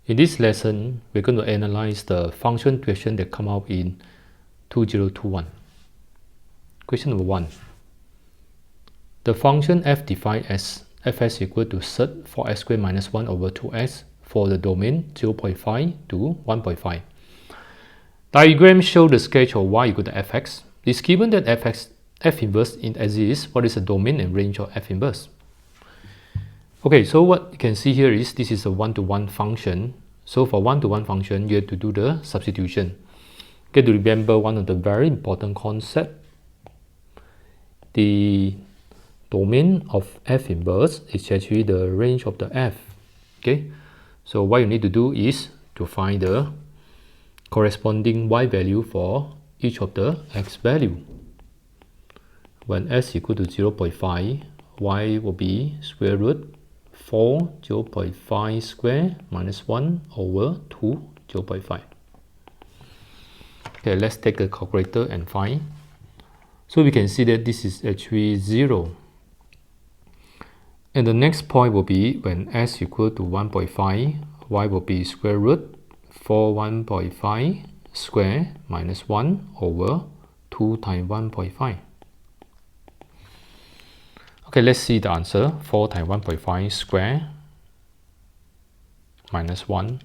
In this lesson, we're going to analyze the function question that come out in 2021. Question number 1. The function f defined as fs equal to sub for s squared minus 1 over 2s for the domain 0.5 to 1.5. Diagram show the sketch of y equal to fx. It is given that f inverse in exists. What is the domain and range of f inverse? Okay, so what you can see here is this is a one-to-one function. So for one-to-one function, you have to do the substitution. Okay, to remember one of the very important concept, the domain of f inverse is actually the range of the f. Okay, so what you need to do is to find the corresponding y value for each of the x value. When s equal to 0.5, y will be square root 4 0.5 square minus 1 over 2 0.5. Okay, let's take a calculator and find. So we can see that this is actually 0. And the next point will be when s equal to 1.5, y will be square root 4 1.5 square minus 1 over 2 times 1.5. Okay, let's see the answer. 4 times 1.5 square minus 1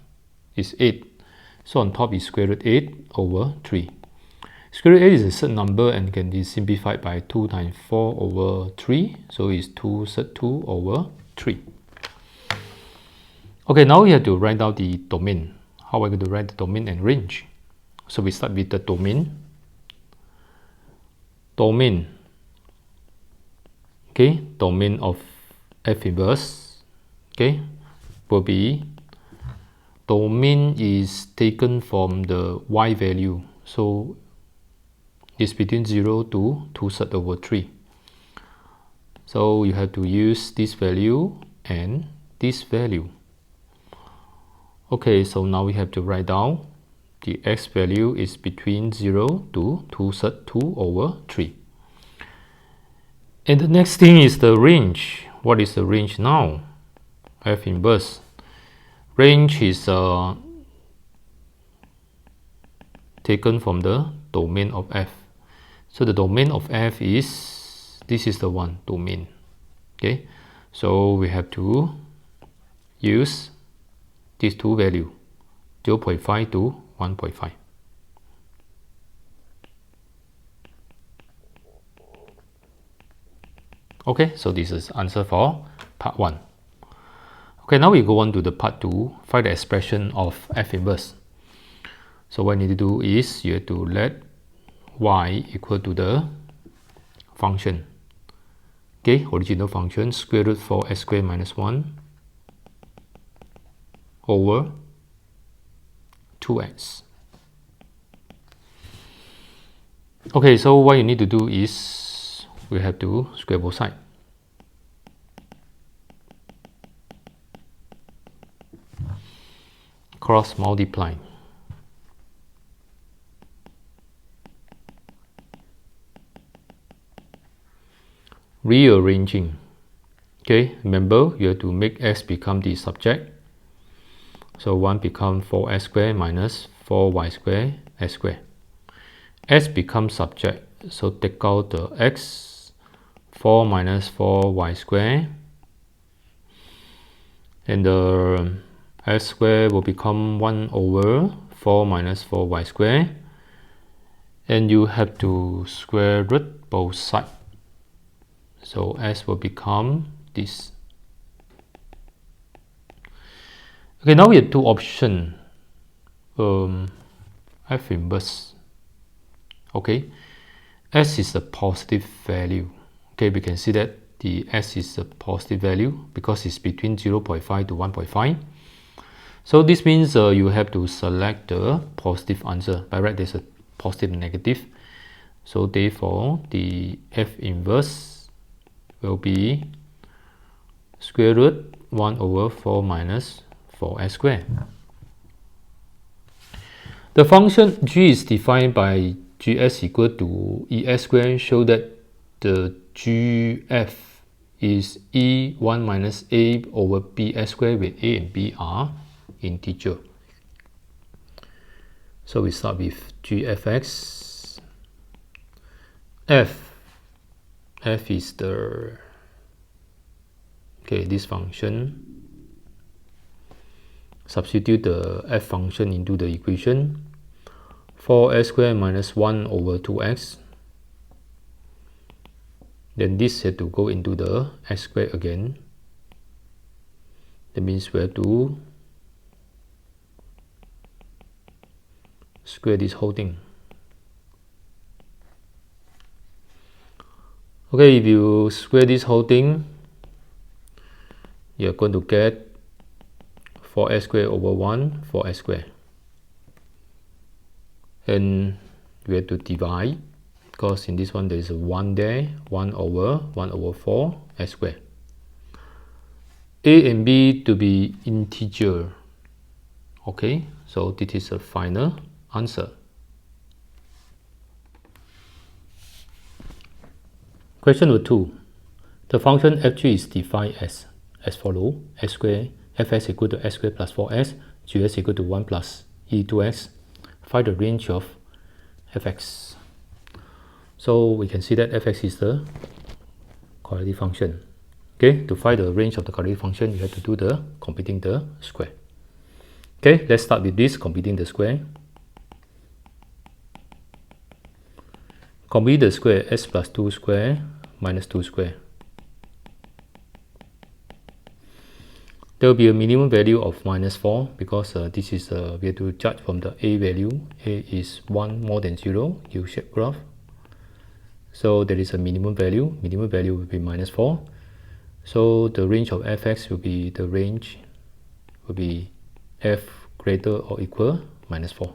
is 8. So on top is square root 8 over 3. Square root 8 is a certain number and can be simplified by 2 times 4 over 3. So it's 2 sub 2 over 3. Okay, now we have to write down the domain. How are we going to write the domain and range? So we start with the domain. Okay, domain of f inverse, okay, will be, domain is taken from the y value, so it's between 0 to 2 sub over 3. So you have to use this value and this value. Okay, so now we have to write down the x value is between 0 to 2 sub 2 over 3. And the next thing is the range. What is the range now? F inverse. Range is taken from the domain of f. So the domain of f is, this is the one, domain. Okay, so we have to use these two values, 0.5 to 1.5. Okay, so this is answer for part 1. Okay, now we go on to the part 2, find the expression of f inverse. So what you need to do is you have to let y equal to the function. Okay, original function square root 4 s squared minus 1 over 2x. Okay, so what you need to do is we have to square both sides. Cross multiply. Rearranging. Okay, remember you have to make s become the subject. So 1 become 4s squared minus 4y squared s squared. S becomes subject. So take out the x, 4 minus 4y squared, and the s squared will become 1 over 4 minus 4y squared, and you have to square root both sides. So s will become this. Okay, now we have two options. F inverse. Okay, s is a positive value. Okay, we can see that the s is a positive value because it's between 0.5 to 1.5. So this means you have to select the positive answer. By right, there's a positive and negative. So therefore, the f inverse will be square root 1 over 4 minus 4s squared. The function g is defined by gs equal to es squared, show that the gf is e1 minus a over bs squared, with a and b are integer. So we start with gfx. F is the this function. Substitute the f function into the equation. 4x squared minus 1 over 2x. Then this had to go into the x squared again. That means we have to square this whole thing. Okay, if you square this whole thing, you're going to get 4x squared over 1, 4x squared. And we have to divide, because in this one there is a 1 there, 1 over 4 x squared. A and B to be integer. Okay, so this is a final answer. Question number 2. The function f(g) is defined as follows: x squared, fx equal to x squared plus 4x, gx equal to 1 plus e2x. Find the range of fx. So we can see that fx is the quadratic function. Okay, to find the range of the quadratic function, you have to do the computing the square. Okay, let's start with this, computing the square. Compute the square, s plus 2 square minus 2 square. There will be a minimum value of minus 4 because this is we have to judge from the a value. A is 1 more than 0, U-shaped graph. So there is a minimum value. Minimum value will be minus 4. So the range of fx will be f greater or equal minus 4.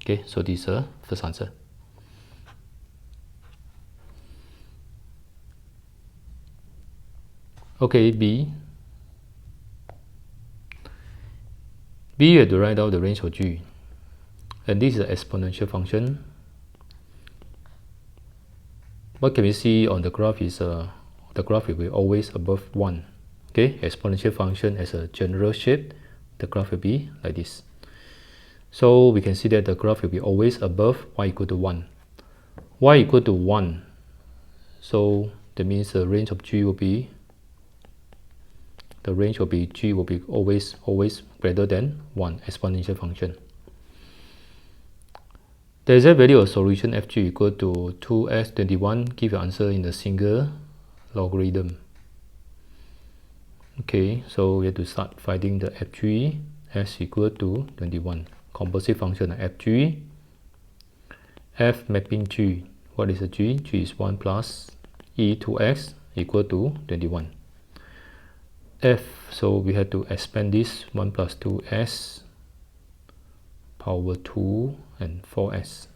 Okay, so this is the first answer. Okay, B. You have to write out the range of g. And this is an exponential function. What can we see on the graph is the graph will be always above 1. Okay, exponential function as a general shape, the graph will be like this. So we can see that the graph will be always above y equal to 1. Y equal to 1. So that means the range of g will be g will be always greater than 1, exponential function. The exact value of solution fg equal to 2x21. Give your answer in the single logarithm. Okay, so we have to start finding the fg. S equal to 21. Composite function of fg. F mapping g. What is the g? G is 1 plus e2x equal to 21. F, so we have to expand this 1 plus 2s power 2 and 4s.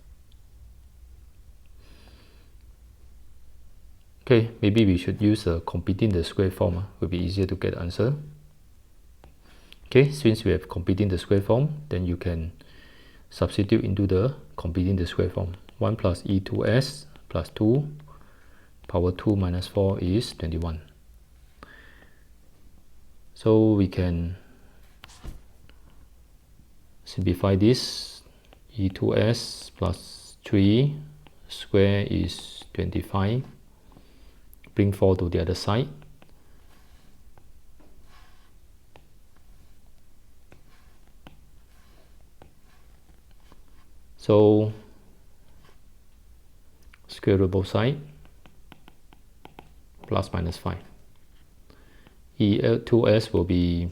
Okay, maybe we should use computing the square form. Will be easier to get the answer. Okay, since we have computing the square form, then you can substitute into the computing the square form. 1 plus e2s plus 2 power 2 minus 4 is 21. So we can simplify this. E2s plus 3 square is 25. Bring 4 to the other side. So square root both sides. Plus minus 5. E2s will be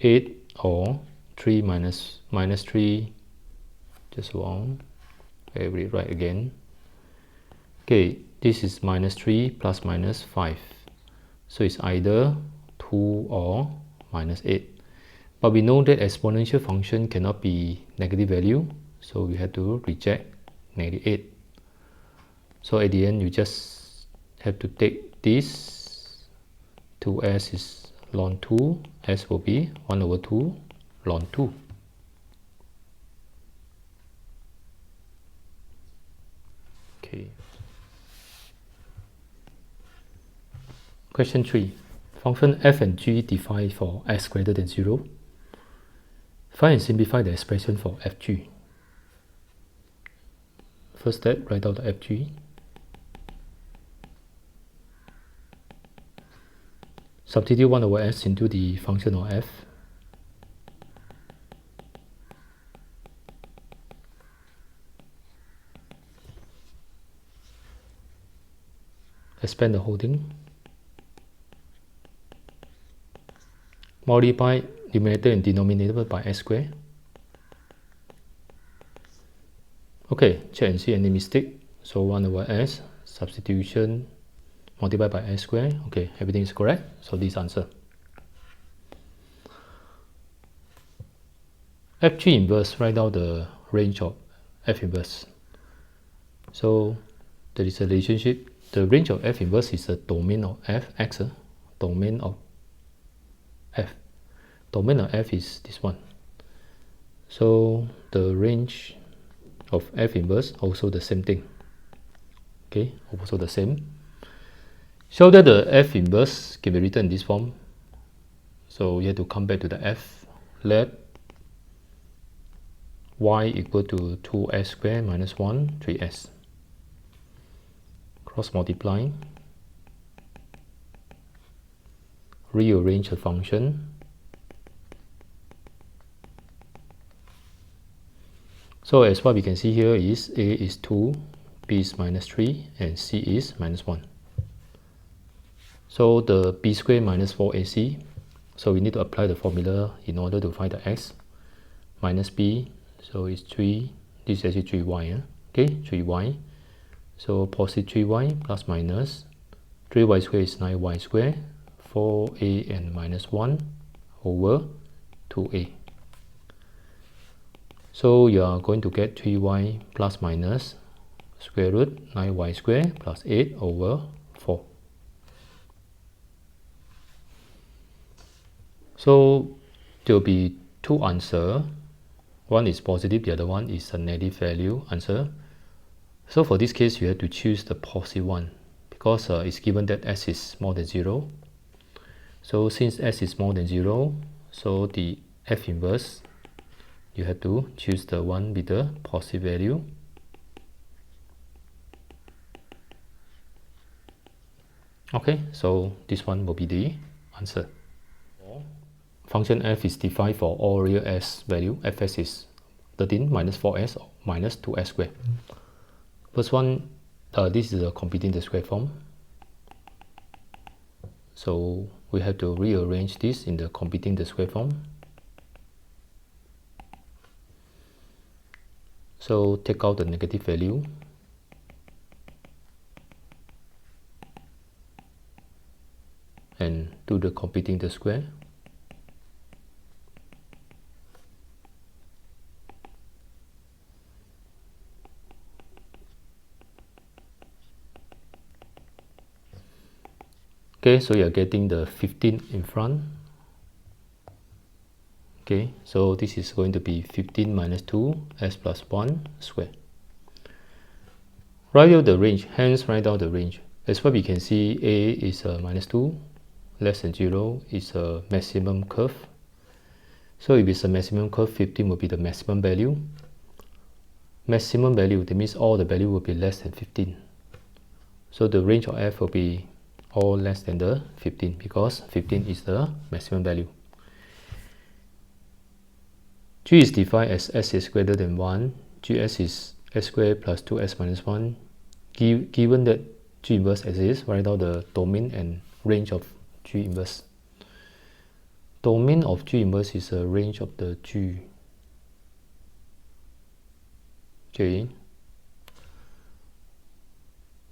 8 or 3 minus 3, just wrong. Okay, we write again. Okay, this is minus 3 plus minus 5. So it's either 2 or minus 8. But we know that exponential function cannot be negative value, so we have to reject negative 8. So at the end, you just have to take this. 2s is ln 2, s will be 1 over 2 ln 2. Okay. Question 3. Function f and g defined for x greater than 0. Find and simplify the expression for fg. First step, write out the fg. Substitute 1 over s into the function of f. Expand the whole thing. Multiply numerator and denominator by s squared. Okay, check and see any mistake. So 1 over s, substitution, multiplied by s squared. Okay, everything is correct. So this answer. Fg inverse, write out the range of f inverse. So there is a relationship. The range of f inverse is the domain of f, x, domain of f. Domain of f is this one. So the range of f inverse also the same thing. Okay, also the same. Show that the f inverse can be written in this form. So you have to come back to the f. Let y equal to 2s squared minus 1, 3s. Cross multiply. Rearrange the function. So as what we can see here is a is 2, b is minus 3, and c is minus 1. So the b squared minus 4ac. So we need to apply the formula in order to find the x. Minus b, so it's 3. This is actually 3y. Okay, 3y. So positive 3y plus minus 3y squared is 9y squared. 4a and minus 1 over 2a. So you are going to get 3y plus minus square root 9y squared plus 8 over 4. So there will be two answers. One is positive, the other one is a negative value answer. So for this case, you have to choose the positive one because it's given that s is more than 0. So since s is more than 0, so the f inverse, you have to choose the one with the positive value. Okay, so this one will be the answer. Function f is defined for all real s value. Fs is 13 minus 4s or minus 2s squared. First one, this is a computing the square form. So we have to rearrange this in the computing the square form. So take out the negative value. And do the computing the square. Okay, so you're getting the 15 in front. Okay, so this is going to be 15 minus 2 s plus 1 squared. Write out the range, hence write out the range. As what we can see, a is minus 2, less than 0 is a maximum curve. So if it's a maximum curve, 15 will be the maximum value. Maximum value, that means all the value will be less than 15. So the range of f will be all less than the 15 because 15 is the maximum value. G is defined as s is greater than 1. Gs is s squared plus 2s minus 1. Given that G inverse exists, write out the domain and range of G inverse. Domain of G inverse is a range of the G. Okay.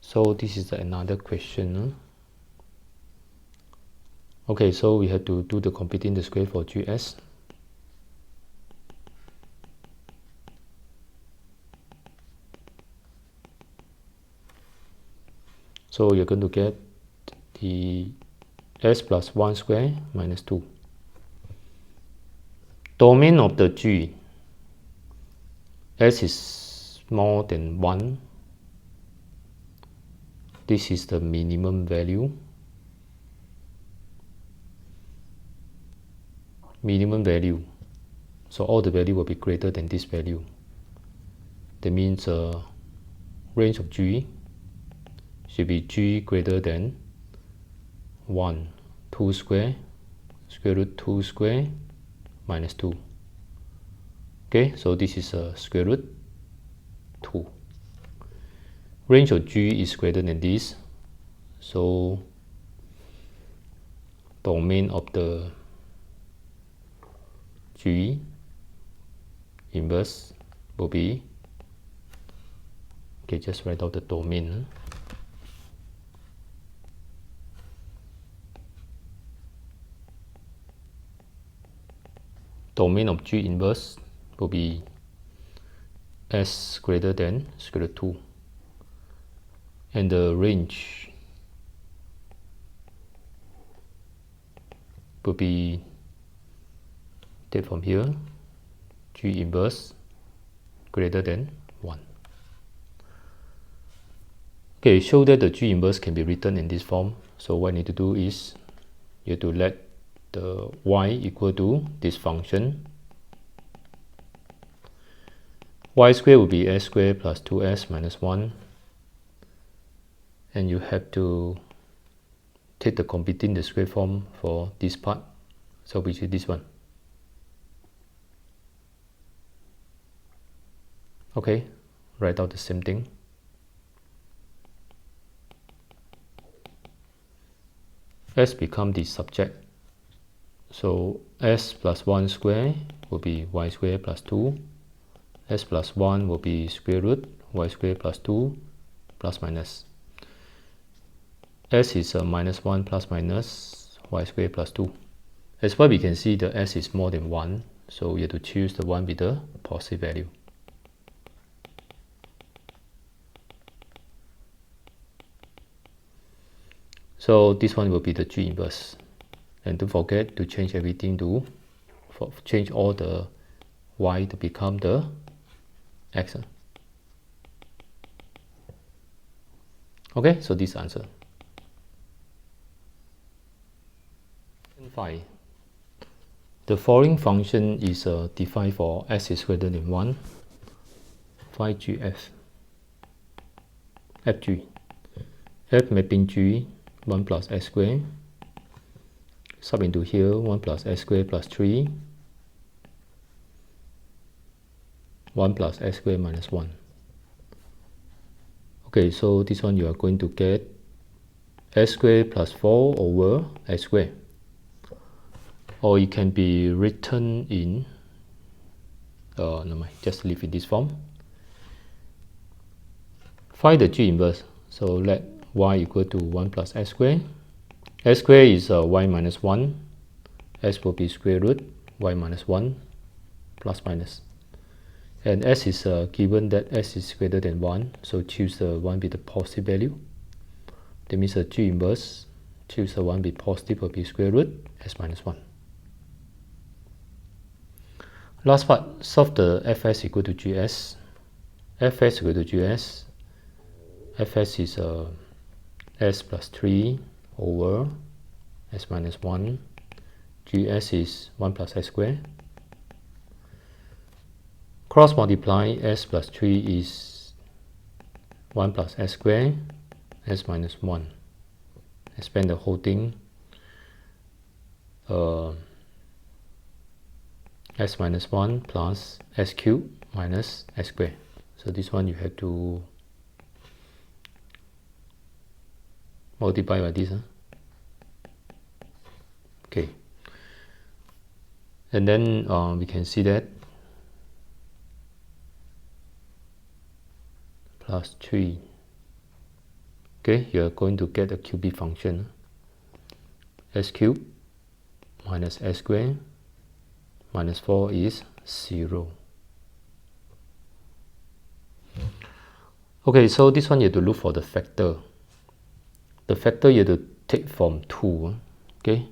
So this is another question. Okay, so we have to do the computing the square for Gs. So you're going to get the s plus 1 squared minus 2. Domain of the G, s is more than 1. This is the minimum value. minimum value. So all the value will be greater than this value. That means range of g should be g greater than 1, 2 square, square root 2 square minus 2. Okay, so this is square root 2. Range of g is greater than this, so domain of the g inverse will be, okay, just write out the domain. Domain of g inverse will be s greater than square root 2. And the range will be take from here, g inverse greater than 1. Okay, show that the g inverse can be written in this form. So what you need to do is you have to let the y equal to this function. Y squared will be s squared plus 2s minus 1. And you have to take the computing the square form for this part, so which is this one. Okay, write out the same thing. S become the subject, so s plus 1 square will be y square plus 2. S plus 1 will be square root y square plus 2 plus minus. S is minus 1 plus minus y square plus 2. As well, we can see the s is more than 1, so we have to choose the one with the positive value. So this one will be the g inverse. And don't forget to change everything to change all the y to become the x. Okay, so this answer. 5. The following function is defined for s is greater than 1. Find gf. fg. F mapping g 1 plus s squared. Sub into here 1 plus s squared plus 3. 1 plus s squared minus 1. Okay, so this one you are going to get s squared plus 4 over s squared. Or it can be written in, no mind, just leave it this form. Find the g inverse. So let y equal to 1 plus s squared. S squared is y minus 1. S will be square root y minus 1 plus minus. And s is given that s is greater than 1, so choose the one with the positive value. That means g inverse, choose the one with positive will be square root s minus 1. Last part, solve the fs equal to gs. Fs equal to gs. Fs is s plus 3 over s minus 1. Gs is 1 plus s squared. Cross multiply s plus 3 is 1 plus s squared, s minus 1. Expand the whole thing. S minus 1 plus s cubed minus s squared. So this one you have to multiply by this. Okay. And then we can see that plus 3. Okay, you are going to get a cubic function. S cubed minus s squared minus 4 is 0. Okay, so this one you have to look for the factor. The factor you have to take from 2. Okay,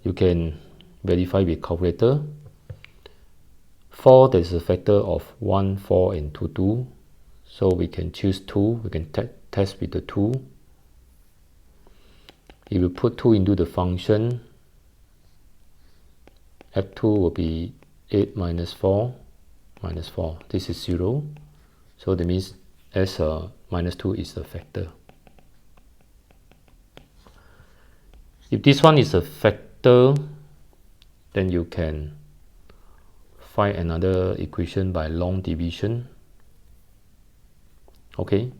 you can verify with calculator. 4, there is a factor of 1, 4 and 2, 2. So we can choose 2. We can test with the 2. If you put 2 into the function, f2 will be 8 minus 4 minus 4. This is 0. So that means s minus 2 is a factor. If this one is a factor, then you can find another equation by long division. Okay.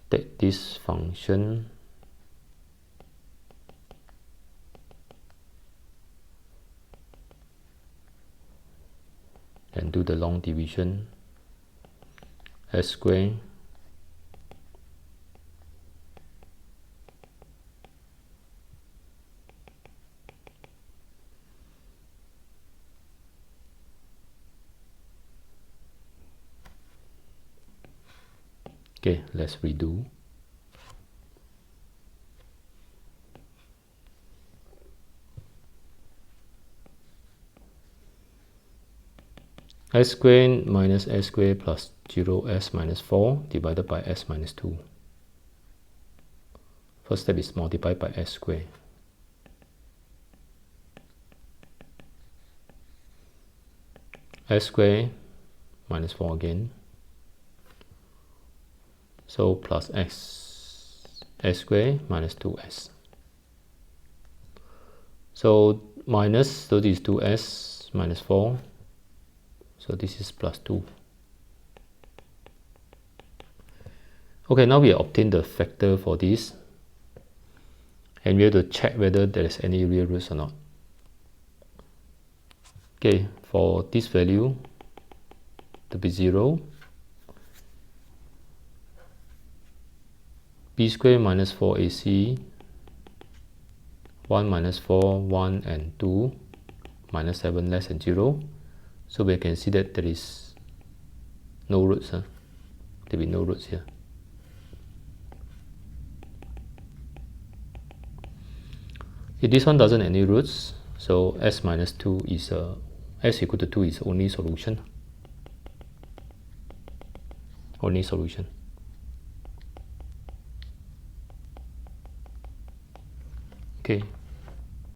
Take this function and do the long division. S squared okay, let's redo. S squared minus s squared plus 0s minus 4 divided by s minus 2. First step is multiplied by s squared. S squared minus 4 again. So plus s squared minus 2s. So minus, so this is 2s minus 4. So this is plus 2. Okay, now we obtain the factor for this. And we have to check whether there is any real roots or not. Okay, for this value to be 0, b squared minus 4ac, 1 minus 4, 1 and 2, minus 7 less than 0. So we can see that there is no roots. There will be no roots here. If this one doesn't have any roots, so s minus 2 is s equal to 2 is only solution. Only solution. Okay.